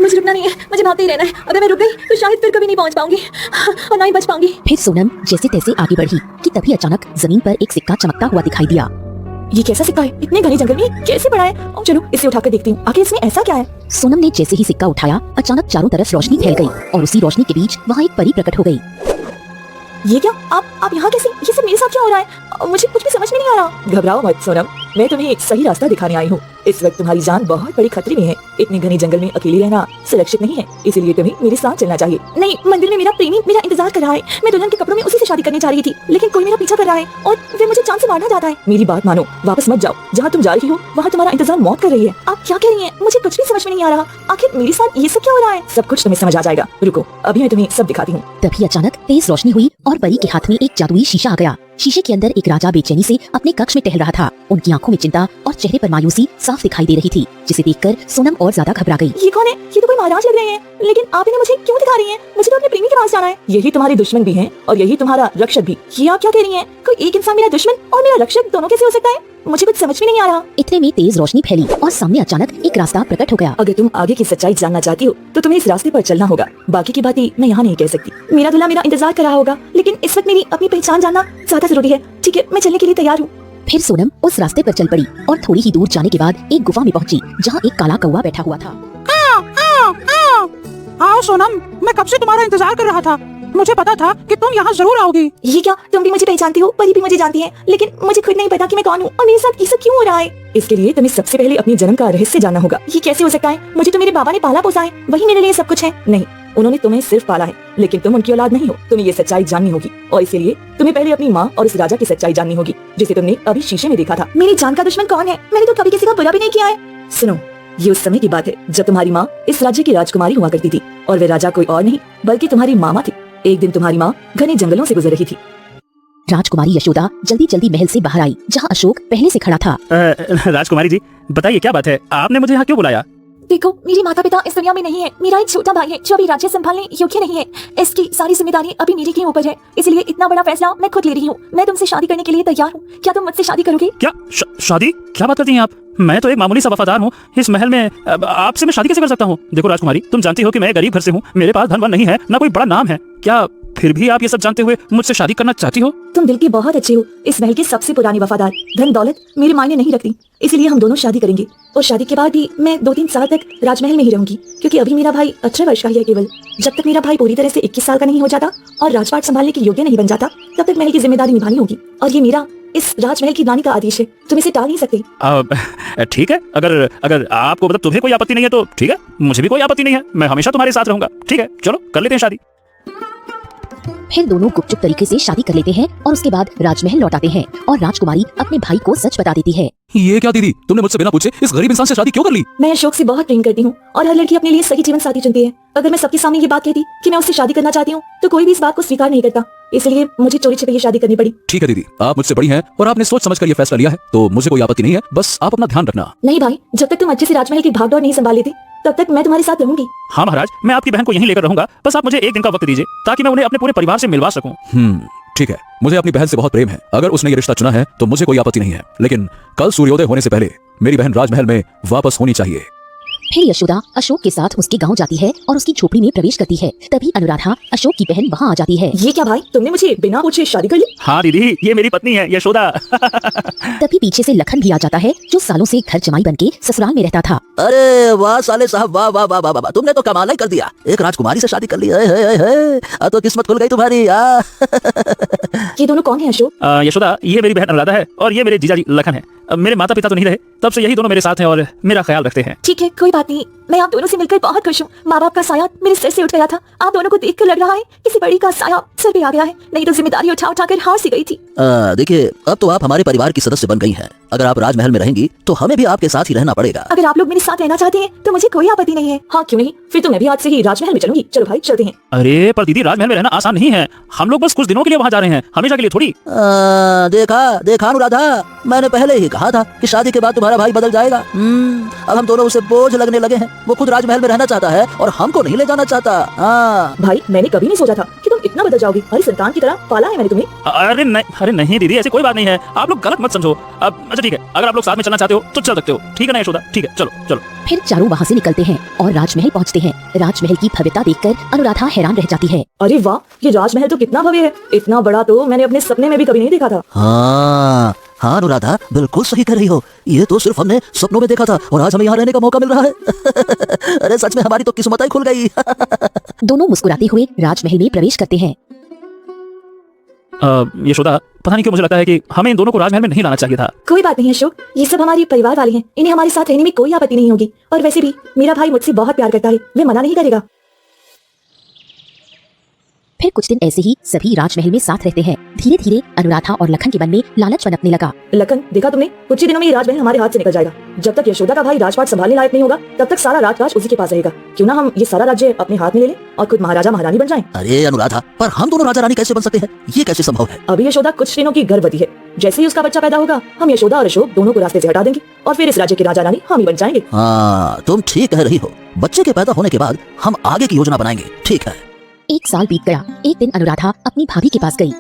मुझे रुकना नहीं है, मुझे भागते ही रहना है। अगर मैं रुक गई तो शायद फिर कभी नहीं पहुंच पाऊंगी और ना ही बच पाऊंगी। फिर सोनम जैसे तैसे आगे बढ़ी कि तभी अचानक जमीन पर एक सिक्का चमकता हुआ दिखाई दिया। ये कैसा सिक्का है? इतने घने जंगल में कैसे पड़ा है? चलो इसे उठाकर देखती हूँ, आखिर इसमें ऐसा क्या है। सोनम ने जैसे ही सिक्का उठाया अचानक चारों तरफ रोशनी फैल गई और उसी रोशनी के बीच वहाँ एक परी प्रकट हो गई। ये क्या? आप यहाँ कैसे? ये सब मेरे साथ क्या हो रहा है? मुझे कुछ भी समझ में नहीं आ रहा। घबराओ मत सोनम, मैं तुम्हें एक सही रास्ता दिखाने आई हूँ। इस वक्त तुम्हारी जान बहुत बड़ी खतरे में है। इतने घने जंगल में अकेली रहना सुरक्षित नहीं है, इसीलिए तुम्हें मेरे साथ चलना चाहिए। नहीं, मंदिर में मेरा प्रेमी मेरा इंतजार कर रहा है। मैं दुल्हन के कपड़ों में उसी से शादी करने जा रही थी, लेकिन कोई मेरा पीछा कर रहा है और फिर मुझे जान से मारना चाहता है। मेरी बात मानो, वापस मत जाओ। जहाँ तुम जा रही हो वहाँ तुम्हारा इंतजार मौत कर रही है। आप क्या कह रही हैं? मुझे कुछ भी समझ में नहीं आ रहा। आखिर मेरे साथ ये सब क्या हो रहा है? सब कुछ तुम्हें समझ आ जाएगा, रुको अभी मैं तुम्हें सब दिखाती हूँ। तभी अचानक तेज रोशनी हुई और परी के हाथ में एक जादुई शीशा आ गया। शीशे के अंदर एक राजा बेचैनी से अपने कक्ष में टहल रहा था। उनकी आंखों में चिंता और चेहरे पर मायूसी साफ दिखाई दे रही थी, जिसे देखकर सोनम और ज्यादा घबरा गई। ये कौन है? ये तो कोई महाराज लग रहे हैं, लेकिन आप इन्हें मुझे क्यों दिखा रही हैं? मुझे तो अपने प्रेमी के पास जाना है। यही तुम्हारे दुश्मन भी हैं और यही तुम्हारा रक्षक भी। ये आप क्या कह रही हैं? कोई एक इंसान मेरा दुश्मन और मेरा रक्षक दोनों कैसे हो सकता है? मुझे कुछ समझ में नहीं आ रहा। इतने में तेज रोशनी फैली और सामने अचानक एक रास्ता प्रकट हो गया। अगर तुम आगे की सच्चाई जानना चाहती हो तो तुम्हें इस रास्ते पर चलना होगा। बाकी की बातें मैं यहाँ नहीं कह सकती। मेरा दूल्हा मेरा इंतजार कर रहा होगा, लेकिन इस वक्त मेरी अपनी पहचान जानना ज्यादा जरूरी है। ठीक है, मैं चलने के लिए तैयार हूँ। फिर सोनम उस रास्ते पर चल पड़ी और थोड़ी ही दूर जाने के बाद एक गुफा में पहुंची, जहाँ एक काला कौवा बैठा हुआ था। आओ सोनम, मैं कब से तुम्हारा इंतजार कर रहा था। मुझे पता था कि तुम यहाँ जरूर आओगी। ये क्या? तुम भी मुझे पहचानती हो, परी भी मुझे जानती है, लेकिन मुझे खुद नहीं पता कि मैं कौन हूँ और मेरे साथ ये सब क्यों हो रहा है। इसके लिए तुम्हें सबसे पहले अपने जन्म का रहस्य जानना होगा। ये कैसे हो सकता है? मुझे तो मेरे बाबा ने पाला पोसा है, वही मेरे लिए सब कुछ है। नहीं, उन्होंने तुम्हें सिर्फ पाला है, लेकिन तुम उनकी औलाद नहीं हो। तुम्हें ये सच्चाई जाननी होगी और इसीलिए तुम्हें पहले अपनी माँ और उस राजा की सच्चाई जाननी होगी जिसे तुमने अभी शीशे में देखा था। मेरी जान का दुश्मन कौन है? मैंने तो कभी किसी का बुरा भी नहीं किया है। सुनो, ये उस समय की बात है जब तुम्हारी माँ इस राज्य की राजकुमारी हुआ करती थी और वे राजा कोई और नहीं बल्कि तुम्हारी मामा थी। एक दिन तुम्हारी माँ घने जंगलों से गुजर रही थी। राजकुमारी यशोदा जल्दी जल्दी महल से बाहर आई, जहाँ अशोक पहले से खड़ा था। राजकुमारी जी, बताइए क्या बात है? आपने मुझे यहाँ क्यों बुलाया? देखो, मेरे माता पिता इस दुनिया में नहीं है। मेरा एक छोटा भाई है जो अभी राज्य संभालने योग्य नहीं है। इसकी सारी जिम्मेदारी अभी मेरे के ऊपर है, इसलिए इतना बड़ा फैसला मैं खुद ले रही हूँ। मैं तुमसे शादी करने के लिए तैयार हूँ। क्या तुम मुझसे शादी करोगे? क्या शादी? क्या बात करती हैं आप? मैं तो एक मामूली सा वफादार हूँ। इस महल में आपसे मैं शादी कैसे कर सकता हूँ? देखो राजकुमारी, तुम जानती हो कि मैं गरीब घर से हूँ, मेरे पास धन वन नहीं है, ना कोई बड़ा नाम है। क्या फिर भी आप ये सब जानते हुए मुझसे शादी करना चाहती हो? तुम दिल के बहुत अच्छे हो, इस महल के सबसे पुराने वफादार। धन दौलत मेरे मायने नहीं रखती, इसलिए हम दोनों शादी करेंगे और शादी के बाद भी मैं 2-3 साल तक राजमहल में ही रहूंगी, क्योंकि अभी मेरा भाई 18 वर्ष का ही है केवल। जब तक मेरा भाई पूरी तरह से 21 साल का नहीं हो जाता और राजपाट संभालने के योग्य नहीं बन जाता, तब तक महल की जिम्मेदारी निभानी होगी और ये मेरा इस राजमहल की रानी का आदेश है। तुम इसे टाल नहीं सकते। ठीक है, अगर आपको मतलब तुम्हें कोई आपत्ति नहीं है तो ठीक है, मुझे भी कोई आपत्ति नहीं है। मैं हमेशा तुम्हारे साथ रहूंगा। ठीक है, चलो कर लेते हैं शादी। फिर दोनों गुपचुप तरीके से शादी कर लेते हैं और उसके बाद राजमहल लौट आते हैं और राजकुमारी अपने भाई को सच बता देती है। ये क्या दीदी, तुमने मुझसे बिना पूछे इस गरीब इंसान से शादी क्यों कर ली? मैं अशोक से बहुत प्रेम करती हूँ और हर लड़की अपने लिए सही जीवन साथी चुनती है। अगर मैं सबके सामने ये बात कहती कि मैं उससे शादी करना चाहती हूँ तो कोई भी इस बात को स्वीकार नहीं करता, इसलिए मुझे चोरी छिपे ये शादी करनी पड़ी। ठीक है दीदी, आप मुझसे बड़ी हैं और आपने सोच समझ कर ये फैसला लिया है, तो मुझे कोई आपत्ति नहीं है। बस आप अपना ध्यान रखना। नहीं भाई, जब तक तुम अच्छे से राजमहल की भागदौड़ नहीं संभाल लेती तब तक मैं तुम्हारे साथ रहूंगी। हाँ महाराज, मैं आपकी बहन को यहीं लेकर रहूंगा। बस आप मुझे एक दिन का वक्त दीजिए ताकि मैं उन्हें अपने पूरे परिवार से मिलवा सकूं। ठीक है, मुझे अपनी बहन से बहुत प्रेम है। अगर उसने ये रिश्ता चुना है तो मुझे कोई आपत्ति नहीं है, लेकिन कल सूर्योदय होने से पहले मेरी बहन राजमहल में वापस होनी चाहिए। फिर यशोदा अशोक के साथ उसके गांव जाती है और उसकी झोपड़ी में प्रवेश करती है। तभी अनुराधा अशोक की बहन वहां आ जाती है। ये क्या भाई, तुमने मुझे बिना पूछे शादी कर ली? हाँ दीदी, ये मेरी पत्नी है यशोदा। तभी पीछे से लखन भी आ जाता है, जो सालों से घर जमाई बनके ससुराल में रहता था। अरे वाह साले साहब, वाह वाह वाह वाह वाह, तुमने तो कमाल ही कर दिया। एक राजकुमारी से शादी कर ली। अब तो किस्मत खुल गई तुम्हारी। ये दोनों कौन है अशोक? यशोदा, ये मेरी बहन अनुराधा है और ये मेरे जीजाजी लखन है। मेरे माता पिता तो नहीं रहे, तब से यही दोनों मेरे साथ हैं और मेरा ख्याल रखते हैं। ठीक है, कोई बात नहीं। मैं आप दोनों से मिलकर बहुत खुश हूँ। माँ बाप का साया मेरे सिर से उठ गया था। आप दोनों को देखकर लग रहा है किसी बड़ी का साया सिर पे आ गया है, नहीं तो जिम्मेदारी उठा उठा कर हार सी गई थी। देखिए, अब तो आप हमारे परिवार की सदस्य बन गई हैं। अगर आप राजमहल में रहेंगी तो हमें भी आपके साथ ही रहना पड़ेगा। अगर आप लोग मेरे साथ रहना चाहते हैं तो मुझे कोई आपत्ति नहीं है। हाँ क्यों नहीं, फिर तो मैं भी आज से ही राजमहल में चलूंगी। चलो भाई चलते हैं। अरे पर दीदी, राजमहल में रहना आसान नहीं है। हम लोग बस कुछ दिनों के लिए वहाँ जा रहे हैं, हमेशा के लिए थोड़ी। देखा अनुराधा, मैंने पहले ही कहा था कि शादी के बाद तुम्हारा भाई बदल जाएगा। अब हम दोनों उसे बोझ लगने लगे हैं। वो खुद राजमहल में रहना चाहता है और हमको नहीं ले जाना चाहता। हाँ भाई, मैंने कभी नहीं सोचा था कि तुम इतना बदल जाओगी? हमारी संतान की तरह पाला है मैंने तुम्हें। अरे नहीं दीदी, ऐसी कोई बात नहीं है, आप लोग गलत मत समझो। अब अच्छा ठीक है, अगर आप लोग साथ में चलना चाहते हो तो चल सकते हो, ठीक है ना यशोदा? ठीक है, चलो चलो। फिर चारों वहाँ से निकलते हैं और राजमहल पहुँचते हैं। राजमहल की भव्यता देखकर अनुराधा हैरान रह जाती है। अरे वाह, ये राजमहल तो कितना भव्य है। इतना बड़ा तो मैंने अपने सपने में भी कभी नहीं देखा था। हाँ हाँ अनुराधा, बिल्कुल सही कह रही हो। ये तो सिर्फ हमने सपनों में देखा था और आज हमें यहाँ रहने का मौका मिल रहा है। अरे सच में हमारी तो किस्मत ही खुल गई। दोनों मुस्कुराते हुए राजमहल में प्रवेश करते हैं। यशोदा, पता नहीं क्यों मुझे लगता है कि हमें इन दोनों को राजमहल में नहीं लाना चाहिए था। कोई बात नहीं अशोक, ये सब हमारे परिवार वाले हैं, इन्हें हमारे साथ रहने में कोई आपत्ति नहीं होगी। और वैसे भी मेरा भाई मुझसे बहुत प्यार करता है, वे मना नहीं करेगा। फिर कुछ दिन ऐसे ही सभी राजमहल में साथ रहते हैं। धीरे धीरे अनुराधा और लखन के मन में लालच पनपने लगा। लखन, देखा तुमने, कुछ ही दिनों में ये राजमहल हमारे हाथ से निकल जाएगा। जब तक यशोदा का भाई राजपाट संभालने लायक नहीं होगा तब तक सारा राजकाज उसी के पास रहेगा। क्यों ना हम ये सारा राज्य अपने हाथ में ले लें और खुद महाराजा महारानी बन जाएं। अरे अनुराधा, पर हम दोनों राजा रानी कैसे बन सकते हैं? ये कैसे संभव है? अभी यशोदा कुछ दिनों की गर्भवती है। जैसे ही उसका बच्चा पैदा होगा हम यशोदा और अशोक दोनों को रास्ते से हटा देंगे और फिर इस राज्य के राजा रानी हम ही बन जाएंगे। हाँ, तुम ठीक कह रही हो। बच्चे के पैदा होने के बाद हम आगे की योजना बनाएंगे। ठीक है। एक साल बीत गया। एक दिन अनुराधा अपनी भाभी के पास गई।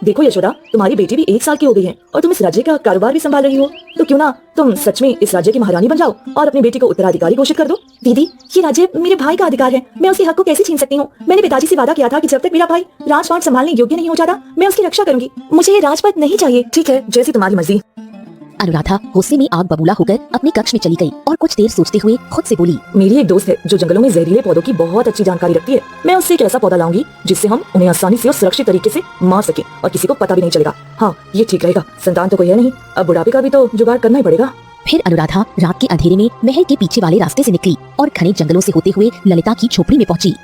देखो यशोदा, तुम्हारी बेटी भी 1 साल की हो गई है और तुम इस राज्य का कारोबार भी संभाल रही हो, तो क्यों ना तुम सच में इस राज्य की महारानी बन जाओ और अपनी बेटी को उत्तराधिकारी घोषित कर दो। दीदी, ये राज्य मेरे भाई का अधिकार है, मैं उसके हक को कैसे छीन सकती हूँ? मैंने पिताजी से वादा किया था कि जब तक मेरा भाई राजपाट संभालने योग्य नहीं हो जाता मैं उसकी रक्षा करूंगी। मुझे ये राजपाट नहीं चाहिए। ठीक है, जैसी तुम्हारी मर्जी। अनुराधा गुस्से में आग बबूला होकर अपने कक्ष में चली गई और कुछ देर सोचते हुए खुद से बोली, मेरी एक दोस्त है जो जंगलों में जहरीले पौधों की बहुत अच्छी जानकारी रखती है। मैं उससे एक ऐसा पौधा लाऊंगी जिससे हम उन्हें आसानी से और सुरक्षित तरीके से मार सके और किसी को पता भी नहीं चलेगा। हाँ, ये ठीक रहेगा। संतान तो कोई है नहीं, अब बुढ़ापे का भी तो जुगाड़ करना ही पड़ेगा। फिर अनुराधा रात के अंधेरे में महल के पीछे वाले रास्ते से निकली और घने जंगलों से होते हुए ललिता की झोपड़ी में पहुंची।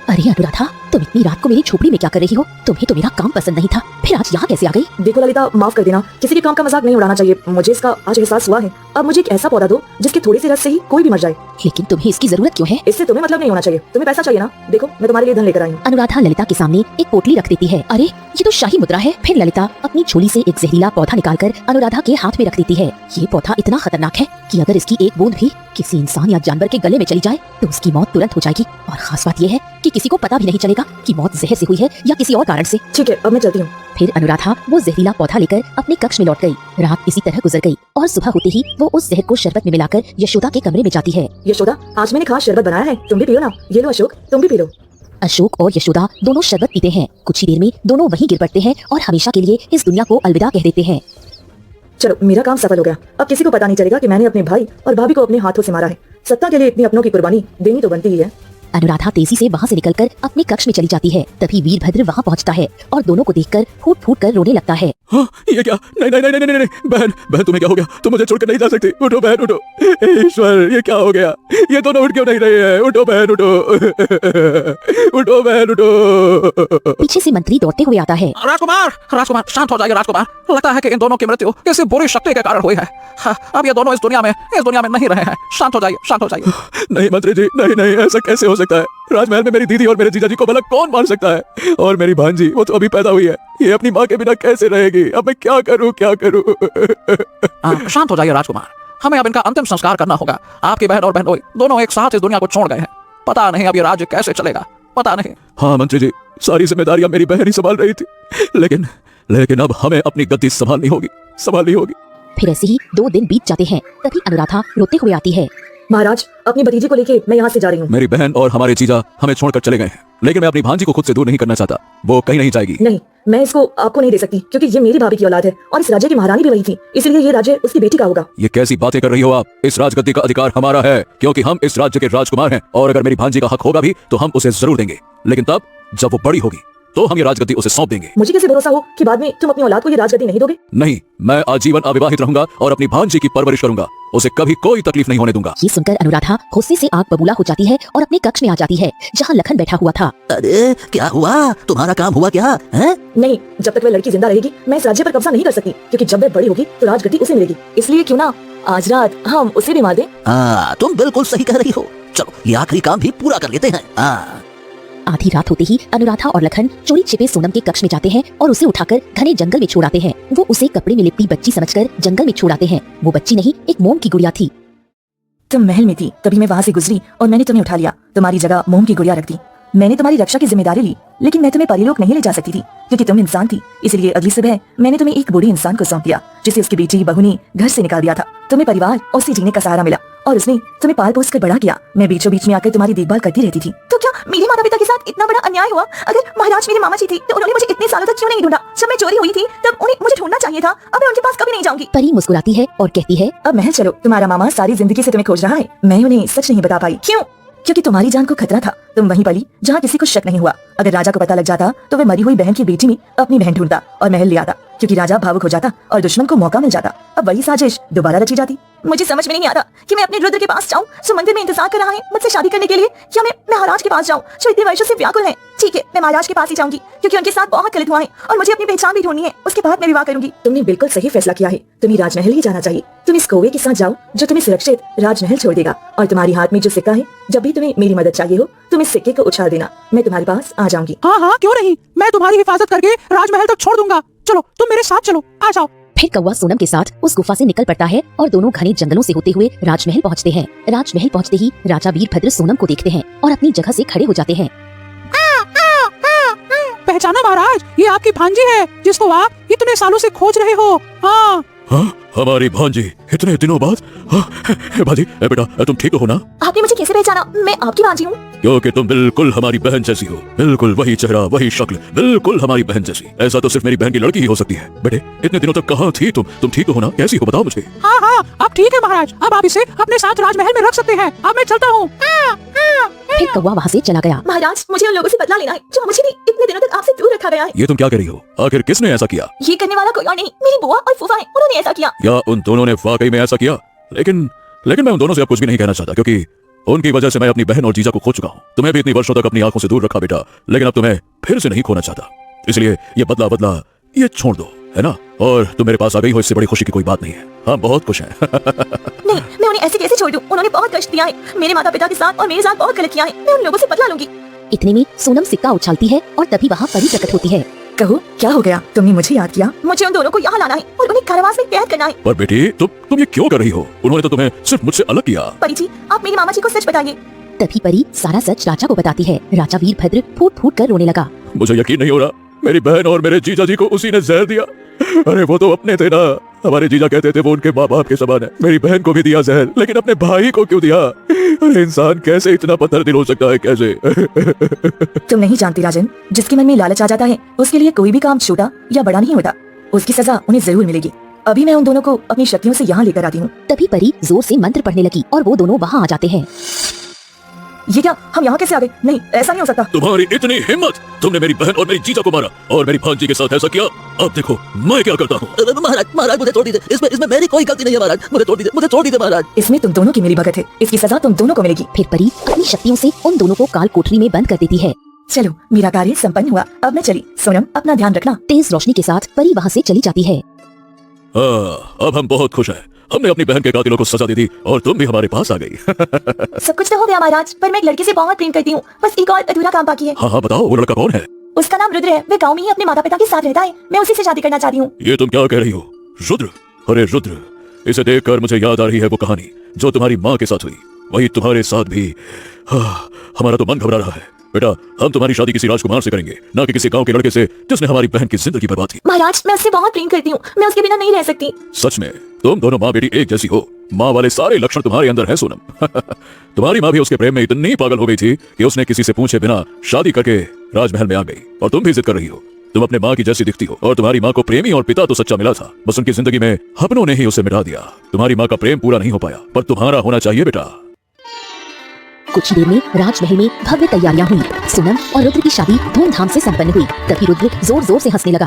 अरे अनुराधा, तुम इतनी रात को मेरी झोपड़ी में क्या कर रही हो? तुम्हें तो मेरा काम पसंद नहीं था, फिर आज यहाँ कैसे आ गई? देखो ललिता, माफ कर देना, किसी के काम का मजाक नहीं उड़ाना चाहिए। मुझे इसका आज एहसास हुआ है। अब मुझे एक ऐसा पौधा दो जिसके थोड़े से रस से ही कोई भी मर जाए। लेकिन तुम्हें इसकी जरूरत क्यों है? इससे तुम्हें मतलब नहीं होना चाहिए। तुम्हें पैसा चाहिए ना? देखो, मैं तुम्हारे लिए धन लेकर आई हूँ। अनुराधा ललिता के सामने एक पोटली रख देती है। अरे ये तो शाही मुद्रा है। फिर ललिता अपनी झोली से एक जहरीला पौधा निकालकर अनुराधा के हाथ में रख देती है। ये पौधा इतना खतरनाक है कि अगर इसकी एक बूंद भी किसी इंसान या जानवर के गले में चली जाए तो उसकी मौत तुरंत हो जाएगी। और खास बात यह है कि किसी को पता भी नहीं चलेगा कि मौत जहर से हुई है या किसी और कारण से। ठीक है, अब मैं चलती हूँ। फिर अनुराधा वो जहरीला पौधा लेकर अपने कक्ष में लौट गई। रात इसी तरह गुजर गई और सुबह होते ही वो उस जहर को शरबत में मिलाकर यशोदा के कमरे में जाती है। यशोदा, आज मैंने खास शरबत बनाया है, तुम भी पियो ना। ये लो अशोक, तुम भी पी लो। अशोक और यशोदा दोनों शरबत पीते हैं। कुछ ही देर में दोनों वहीं गिर पड़ते हैं और हमेशा के लिए इस दुनिया को अलविदा कह देते हैं। चलो, मेरा काम सफल हो गया। अब किसी को पता नहीं चलेगा कि मैंने अपने भाई और भाभी को अपने हाथों से मारा है। सत्ता के लिए इतनी अपनों की कुर्बानी देनी तो बनती ही है। अनुराधा तेजी से वहाँ से निकलकर अपने कक्ष में चली जाती है। तभी वीरभद्र वहाँ पहुँचता है और दोनों को देखकर फूट फूट कर रोने लगता है। हाँ, ये क्या? नहीं नहीं नहीं नहीं नहीं, बहन बहन, तुम्हें क्या हो गया? तुम मुझे छोड़कर नहीं जा सकती। उठो बहन, उठो। ईश्वर, ये क्या हो गया? ये दोनों उठ क्यों नहीं रहे हैं? उठो बहन, उठो। उठो बहन, उठो। पीछे से मंत्री दौड़ते हुए आता है। राजकुमार, राजकुमार, शांत हो जाइए राजकुमार। लगता है कि इन दोनों की मृत्यु किसी बुरी शक्ति के कारण हुई है। हाँ, अब ये दोनों इस दुनिया में नहीं रहे हैं। शांत हो जाइए, शांत हो जाइए। नहीं मंत्री जी, नहीं नहीं, ऐसा कैसे हो सकता है? राजमहल में मेरी दीदी और मेरे जीजा जी को भला कौन मार सकता है? और मेरी भांजी, वो तो अभी पैदा हुई है, ये अपनी माँ के बिना कैसे रहेगी? अब मैं क्या करूँ, क्या करूँ? शांत हो जाइए राजकुमार, हमें अब इनका अंतिम संस्कार करना होगा। आपकी बहन और बहनोई दोनों एक साथ इस दुनिया को छोड़ गए हैं। पता नहीं अब ये राज्य कैसे चलेगा, पता नहीं। हाँ मंत्री जी, सारी जिम्मेदारियां मेरी बहन ही संभाल रही थी, लेकिन अब हमें अपनी गद्दी संभालनी होगी। फिर ऐसे ही 2 दिन बीत जाते हैं। तभी अनुराधा रोते हुए आती है। महाराज, अपनी भतीजी को लेके मैं यहाँ से जा रही हूँ। मेरी बहन और हमारे जीजा हमें छोड़कर चले गए हैं, लेकिन मैं अपनी भांजी को खुद से दूर नहीं करना चाहता। वो कहीं नहीं जाएगी। नहीं, मैं इसको आपको नहीं दे सकती क्योंकि ये मेरी भाभी की औलाद है और इस राज्य की महारानी भी वही थी, इसलिए ये राज्य उसकी बेटी का होगा। ये कैसी बातें कर रही हो आप? इस राजगद्दी का अधिकार हमारा है क्योंकि हम इस राज्य के राजकुमार हैं, और अगर मेरी भांजी का हक होगा भी तो हम उसे जरूर देंगे, लेकिन तब जब वो बड़ी होगी तो हम ये राजगद्दी उसे सौंप देंगे। मुझे कैसे भरोसा हो कि बाद में तुम अपनी औलाद को ये राजगद्दी नहीं दोगे? नहीं, मैं आजीवन अविवाहित रहूंगा और अपनी भांजी की परवरिश करूंगा, उसे कभी कोई तकलीफ नहीं होने दूंगा। ये सुनकर अनुराधा गुस्से से आग बबूला हो जाती है और अपने कक्ष में आ जाती है जहाँ लखन बैठा हुआ था। अरे क्या हुआ? तुम्हारा काम हुआ क्या है? नहीं, जब तक वह लड़की जिंदा रहेगी मैं इस राज्य पर कब्जा नहीं कर सकती, क्योंकि जब वह बड़ी होगी तो राजगद्दी उसे मिलेगी। इसलिए क्यों ना आज रात हम उसे भी मार दें। तुम बिल्कुल सही कह रही हो। चलो, ये आखिरी काम भी पूरा कर लेते हैं। आधी रात होते ही अनुराधा और लखन चोरी छिपे सोनम के कक्ष में जाते हैं और उसे उठाकर घने जंगल में छोड़ आते हैं। वो उसे कपड़े में लिपटी बच्ची समझकर जंगल में छोड़ आते हैं। वो बच्ची नहीं, एक मोम की गुड़िया थी। तुम महल में थी, तभी मैं वहाँ से गुजरी और मैंने तुम्हें उठा लिया। तुम्हारी जगह मोम की गुड़िया रख दी। मैंने तुम्हारी रक्षा की जिम्मेदारी ली, लेकिन मैं तुम्हें परीलोक नहीं ले जा सकती थी क्योंकि तुम इंसान थी। इसलिए अगली सुबह मैंने तुम्हें एक बूढ़े इंसान को सौंप दिया जिसे उसकी बेटी बहू ने घर से निकाल दिया था। तुम्हें परिवार और उससे जीने का सहारा मिला और उसने तुम्हें पाल पोस कर बड़ा किया। मैं बीचों बीच में आकर तुम्हारी देखभाल करती रहती थी। तो क्या मेरे माता पिता के साथ इतना बड़ा अन्याय हुआ? अगर महाराज मेरे मामा जी थे तो उन्होंने मुझे इतने सालों तक क्यों नहीं ढूंढा? जब मैं चोरी हुई थी तब उन्हें मुझे ढूंढना चाहिए था। अब मैं उनके पास कभी नहीं जाऊंगी। परी मुस्कुराती है और कहती है, अब महल चलो, तुम्हारा मामा सारी जिंदगी से तुम्हें खोज रहा है। मैं उन्हें सच नहीं बता पाई। क्यों? क्योंकि तुम्हारी जान को खतरा था। तुम वहीं पली जहाँ किसी को शक नहीं हुआ। अगर राजा को पता लग जाता तो वह मरी हुई बहन की बेटी में अपनी बहन ढूंढता और महल ले आता, क्योंकि राजा भावुक हो जाता और दुश्मन को मौका मिल जाता। अब वही साजिश दोबारा रची जाती। मुझे समझ में नहीं आता कि मैं अपने रुद्र के पास जाऊं जो मंदिर में इंतजार कर रहा है मुझसे शादी करने के लिए, क्या मैं महाराज के पास जाऊं जो इतने वर्षों से व्याकुल है? ठीक है, मैं महाराज के पास ही जाऊंगी क्योंकि उनके साथ बहुत गलत हुआ है और मुझे अपनी पहचान भी ढूंढनी है। उसके बाद मैं विवाह करूंगी। तुमने बिल्कुल सही फैसला किया है। तुम्हें राजमहल ही जाना चाहिए। तुम इस कौवे के साथ जाओ जो तुम्हें सुरक्षित राजमहल छोड़ देगा और तुम्हारी हाथ में जो सिक्का है, जब भी तुम्हें मेरी मदद चाहिए हो तुम इस सिक्के को उछाल देना। मैं तुम्हारे पास आ जाऊंगी। हाँ हाँ क्यों नहीं, मैं तुम्हारी हिफाजत करके राजमहल तक छोड़ दूंगा। चलो तुम मेरे साथ चलो, आ जाओ। फिर कौवा सोनम के साथ उस गुफा से निकल पड़ता है और दोनों घने जंगलों से होते हुए राजमहल पहुंचते हैं। राजमहल पहुंचते ही राजा वीरभद्र सोनम को देखते हैं और अपनी जगह से खड़े हो जाते हैं। पहचाना महाराज, ये आपकी भांजी है जिसको आप इतने सालों से खोज रहे हो। हाँ हाँ, हमारी भांजी इतने दिनों बाद। हाँ, भांजी बेटा तुम ठीक हो ना? आपने मुझे कैसे पहचाना? मैं आपकी भांजी हूँ। क्योंकि तुम बिल्कुल हमारी बहन जैसी हो, बिल्कुल वही चेहरा वही शक्ल, बिल्कुल हमारी बहन जैसी। ऐसा तो सिर्फ मेरी बहन की लड़की ही हो सकती है। बेटे इतने दिनों तक कहाँ थी तुम? तुम ठीक हो ना? कैसी हो बताओ मुझे। हाँ हाँ अब ठीक है महाराज, अब आप इसे अपने साथ राजमहल में रख सकते हैं। अब मैं चलता हूँ। फिर कौवा वहाँ से चला गया। महाराज मुझे उन लोगों से बदला लेना है जो मुझे भी इतने दिनों तक आपसे दूर रखा गया है। ये तुम क्या कर रही हो? आखिर किसने ऐसा किया? ये करने वाला कोई और नहीं, मेरी बुआ और फूफा है, उन्होंने ऐसा किया। या उन दोनों ने वाकई में ऐसा किया? लेकिन मैं उन दोनों से अब कुछ भी नहीं कहना चाहता क्योंकि उनकी वजह से मैं अपनी बहन और जीजा को खो चुका हूँ। तुम्हें भी इतनी वर्षों तक अपनी आंखों से दूर रखा बेटा, लेकिन अब तुम्हें फिर से नहीं खोना चाहता। इसलिए ये बदला ये छोड़ दो, है ना? और तुम मेरे पास आ गई हो, इससे बड़ी खुशी की कोई बात नहीं है। हाँ बहुत खुश है। नहीं, मैं उन्हें ऐसे कैसे छोड़ दूं? उन्होंने बहुत कष्ट दिया है मेरे माता पिता के साथ और मेरे साथ बहुत गलत किया है। मैं उन लोगों से बदला लूंगी। इतने में सोनम सिक्का उछालती है और तभी वहाँ परी प्रकट होती है। कहो क्या हो गया? तुमने मुझे याद किया? मुझे उन दोनों को यहाँ लाना है और उन्हें कारावास में कैद करना है। पर बेटी तुम ये क्यों कर रही हो? उन्होंने तो तुम्हें सिर्फ मुझसे अलग किया। परी जी, आप मेरी मामा जी को सच बताइए। तभी परी सारा सच राजा को बताती है। राजा वीरभद्र फूट फूट कर रोने लगा। मुझे यकीन नहीं हो रहा, मेरी बहन और मेरे जीजा जी को उसी ने जहर दिया। अरे वो तो अपने थे ना, हमारे जीजा कहते थे वो उनके माँ बाप के समान है। मेरी बहन को भी दिया जहर, लेकिन अपने भाई को क्यों दिया? अरे इंसान कैसे इतना पत्थर दिल हो सकता है? कैसे? तुम नहीं जानती राजन, जिसके मन में लालच आ जाता है उसके लिए कोई भी काम छोटा या बड़ा नहीं होता। उसकी सजा उन्हें जरूर मिलेगी। अभी मैं उन दोनों को अपनी शक्तियों से यहाँ लेकर आती हूँ। तभी परी जोर से मंत्र पढ़ने लगी और वो दोनों वहाँ आ जाते हैं। ये क्या? हम यहाँ कैसे आ गए? नहीं, ऐसा नहीं हो सकता। तुम्हारी इतनी हिम्मत! तुमने मेरी बहन और मेरी जीजा को मारा और मेरी भांजी के साथ ऐसा किया। अब देखो मैं क्या करता हूँ। महाराज मुझे छोड़ दीजिए। इसमें मेरी कोई गलती नहीं है महाराज। मुझे छोड़ दीजिए महाराज। इसमें तुम दोनों की मिली भगत है। इसकी सजा तुम दोनों को मिलेगी। फिर परी अपनी शक्तियों से उन दोनों को काल कोठरी में बंद कर देती है। चलो, मेरा कार्य संपन्न हुआ। अब मैं चली। सोनम, अपना ध्यान रखना। तेज रोशनी के साथ परी वहाँ से चली जाती है। अब हम बहुत खुश हैं। हमने अपनी बहन के कातिलों को सजा दे दी और तुम भी हमारे पास आ गई। सब कुछ तो हो गया महाराज, पर मैं एक लड़के से बहुत प्रेम करती हूँ। बस एक और अधूरा काम बाकी है। हाँ बताओ, वो लड़का कौन है? उसका नाम रुद्र है। वह गाँव में ही अपने माता पिता के साथ रहता है। मैं उसी से शादी करना चाहती हूँ। ये तुम क्या कह रही हो? रुद्र? अरे रुद्र, इसे देखकर मुझे याद आ रही है वो कहानी जो तुम्हारी माँ के साथ हुई। वही तुम्हारे साथ भी। हमारा तो मन घबरा रहा है। बेटा हम तुम्हारी शादी किसी राजकुमार से करेंगे, ना कि किसी गांव के लड़के से जिसने हमारी बहन की जिंदगी बर्बाद की। महाराज, मैं उससे बहुत प्रेम करती हूँ। मैं उसके बिना नहीं रह सकती। सच में तुम दोनों माँ बेटी एक जैसी हो। माँ वाले सारे लक्षण तुम्हारे अंदर है सोनम। तुम्हारी माँ भी उसके प्रेम में इतनी पागल हो गई थी कि उसने किसी से पूछे बिना शादी करके राजमहल में आ गई। और तुम भी जिद कर रही हो। तुम अपने माँ की जैसी दिखती हो और तुम्हारी माँ को प्रेमी और पिता तो सच्चा मिला था, बस उनकी जिंदगी में अपनों ने ही उसे मिटा दिया। तुम्हारी माँ का प्रेम पूरा नहीं हो पाया, पर तुम्हारा होना चाहिए बेटा। कुछ देर में राजमहल में भव्य तैयारियां हुई। सोनम और रुद्र की शादी धूमधाम से संपन्न हुई। तभी रुद्र जोर जोर से हंसने लगा।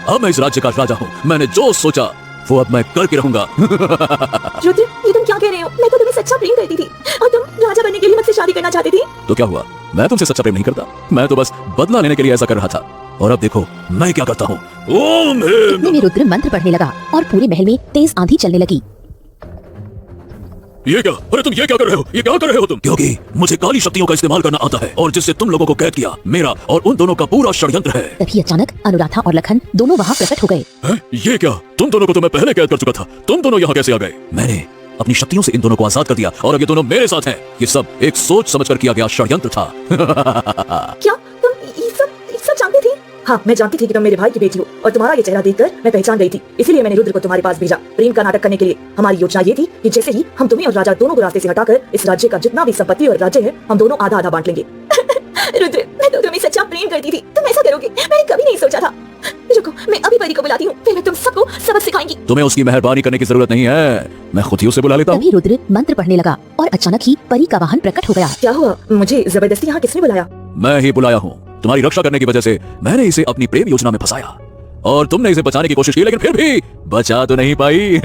अब मैं इस राज्य का राजा हूँ। मैंने जो सोचा वो अब मैं करके रहूंगा। रुद्र, ये तुम क्या कह रहे हो? मैं तो तुम्हें सच्चा प्रेम करती थी और तुम राजा बनने के लिए मुझसे शादी करना चाहते थे। तो क्या हुआ? मैं तुमसे सच्चा प्रेम नहीं करता। मैं तो बस बदला लेने के लिए ऐसा कर रहा था। और अब देखो मैं क्या करता हूँ। ओम इतने में रुद्र मंत्र पढ़ने लगा और पूरे महल में तेज आंधी चलने लगी। ये क्या? अरे तुम ये क्या कर रहे हो? ये क्या कर रहे हो तुम? क्योंकि मुझे काली शक्तियों का इस्तेमाल करना आता है और जिससे तुम लोगों को कैद किया मेरा और उन दोनों का पूरा षड्यंत्र है। तभी अचानक अनुराधा और लखन दोनों वहाँ प्रकट हो गए। ये क्या? तुम दोनों को तो मैं पहले कैद कर चुका था। तुम दोनों यहाँ कैसे आ गए? अपनी शक्तियों से इन दोनों को आजाद कर दिया और अब ये दोनों मेरे साथ हैं। ये सब एक सोच समझकर किया गया षड्यंत्र था। क्या तुम ये सब जानती थी? हाँ, मैं जानती थी कि तुम मेरे भाई की बेटी हो और तुम्हारा ये चेहरा देखकर मैं पहचान गई थी। इसीलिए मैंने रुद्र को तुम्हारे पास भेजा, प्रेम का नाटक करने के लिए। हमारी योजना ये थी कि जैसे ही हम तुम्हें और राजा दोनों को रास्ते से हटाकर इस राज्य का जितना भी संपत्ति और राज्य है, हम दोनों आधा आधा बांट लेंगे। रुद्र, मैं तो तुम्हें सच्चा प्रेम करती थी, तुम ऐसा करोगे मैंने कभी नहीं सोचा था। रुको, मैं अभी परी को बुलाती हूँ, फिर मैं तुम सबको सबक सिखाएंगी। तुम्हें उसकी मेहरबानी करने की जरूरत नहीं है, मैं खुद ही उसे बुला लेता हूँ। तभी रुद्र मंत्र पढ़ने लगा और अचानक ही परी का वाहन प्रकट हो गया। क्या हुआ? मुझे जबरदस्ती यहाँ किसने बुलाया? मैं ही बुलाया हूँ। तुम्हारी रक्षा करने की वजह से मैंने इसे अपनी प्रेम योजना में फंसाया और तुमने इसे बचाने की कोशिश की, लेकिन फिर भी बचा तो नहीं पाई।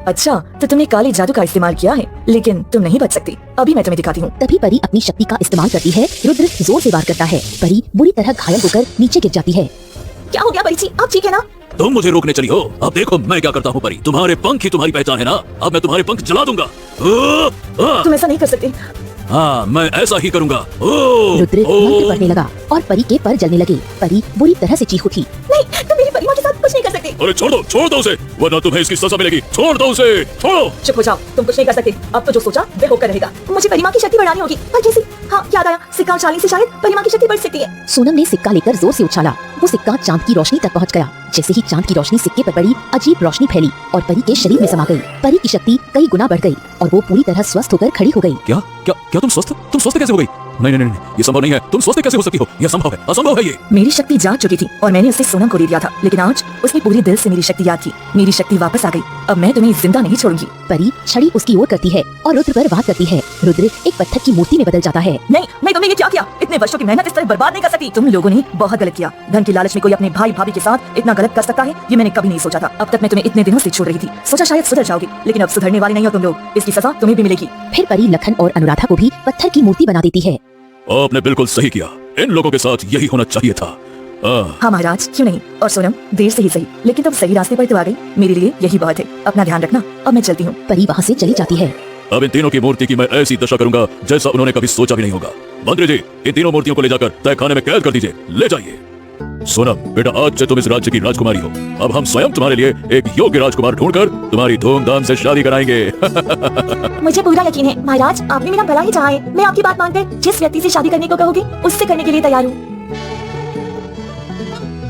अच्छा, तो तुमने काले जादू का इस्तेमाल किया है, लेकिन तुम नहीं बच सकती। अभी मैं तुम्हें दिखाती हूँ। तभी परी अपनी शक्ति का इस्तेमाल करती है। रुद्र जोर से वार करता है। परी बुरी तरह घायल होकर नीचे गिर जाती है। क्या हो गया परी जी, आप ठीक है ना? तुम मुझे रोकने चली हो, अब देखो मैं क्या करता हूँ परी। तुम्हारे पंख ही तुम्हारी पहचान है ना, अब मैं तुम्हारे पंख जला दूंगा। तुम ऐसा नहीं कर सकते। हाँ, मैं ऐसा ही करूँगा। रुद्र मंत्र पढ़ने लगा और परी के पर जलने लगे। परी बुरी तरह से चीख उठी। नहीं, तुम मेरी परिवार के साथ कुछ नहीं कर सकते। अरे छोड़ दो उसे, वरना तुम्हें इसकी सजा मिलेगी। छोड़ दो उसे, छोड़ो। चुप हो जाओ, तुम कुछ नहीं कर सकते। अब तो जो सोचा वह होकर रहेगा। मुझे परिमा की शक्ति बढ़ानी होगी, पर कैसे? हाँ, याद आया, सिक्का उछालने से शायद परिमा की शक्ति बढ़ सकती है। सोनम ने सिक्का लेकर जोर से उछाला। वो सिक्का चांद की रोशनी तक पहुंच गया। जैसे ही चांद की रोशनी सिक्के पर पड़ी, अजीब रोशनी फैली और परी के शरीर में समा गई। परी की शक्ति कई गुना बढ़ गई और वो पूरी तरह स्वस्थ होकर खड़ी हो गई। क्या तुम स्वस्थ कैसे हो गई? नहीं, ये संभव नहीं है। तुम स्वस्थ कैसे हो सकती हो? यह संभव है, असंभव है ये। मेरी शक्ति जाग चुकी थी और मैंने उसे सोनम को दे दिया था, लेकिन आज उसने पूरे दिल से मेरी शक्ति याद की। मेरी शक्ति वापस आ गई। अब मैं तुम्हें जिंदा नहीं छोड़ूंगी। परी छड़ी उसकी ओर करती है और रुद्र पर वार करती है। रुद्र एक पत्थर की मूर्ति में बदल जाता है। नहीं, तुमने ये क्या किया? इतने वर्षों की मेहनत इस तरह बर्बाद नहीं कर सकती। तुम लोगों ने बहुत गलत किया। धन की लालच में कोई अपने भाई भाभी के साथ इतना गलत कर सकता है, ये मैंने कभी नहीं सोचा था। अब तक मैं तुम्हें इतने दिनों से छोड़ रही थी, सोचा शायद सुधर जाओगे, लेकिन अब सुधरने वाले नहीं हो तुम लोग। इसकी सजा तुम्हें भी मिलेगी। फिर परी लखन और अनुराधा को भी पत्थर की मूर्ति बना देती है। आपने बिल्कुल सही किया, इन लोगों के साथ यही होना चाहिए था। हाँ महाराज, क्यों नहीं। और सोनम, देर से ही सही, लेकिन तुम सही रास्ते पर तो आ गई। मेरे लिए यही बहुत है। अपना ध्यान रखना। अब मैं चलती हूँ। परी वहाँ से चली जाती है। अब इन तीनों की मूर्ति की मैं ऐसी दशा करूंगा जैसा उन्होंने कभी सोचा भी नहीं होगा। मंत्री जी, इन तीनों मूर्तियों को ले जाकर तय खाने में कैद कर दीजिए। ले जाइए। सोनम बेटा, आज से तुम इस राज्य की राजकुमारी हो। अब हम स्वयं तुम्हारे लिए एक योग्य राजकुमार ढूंढकर तुम्हारी धूमधाम से शादी कराएंगे। मुझे पूरा यकीन है महाराज, आपने मेरा भला ही चाहा है। मैं आपकी बात मानकर जिस व्यक्ति से शादी करने को कहोगे उससे करने के लिए तैयार हूँ।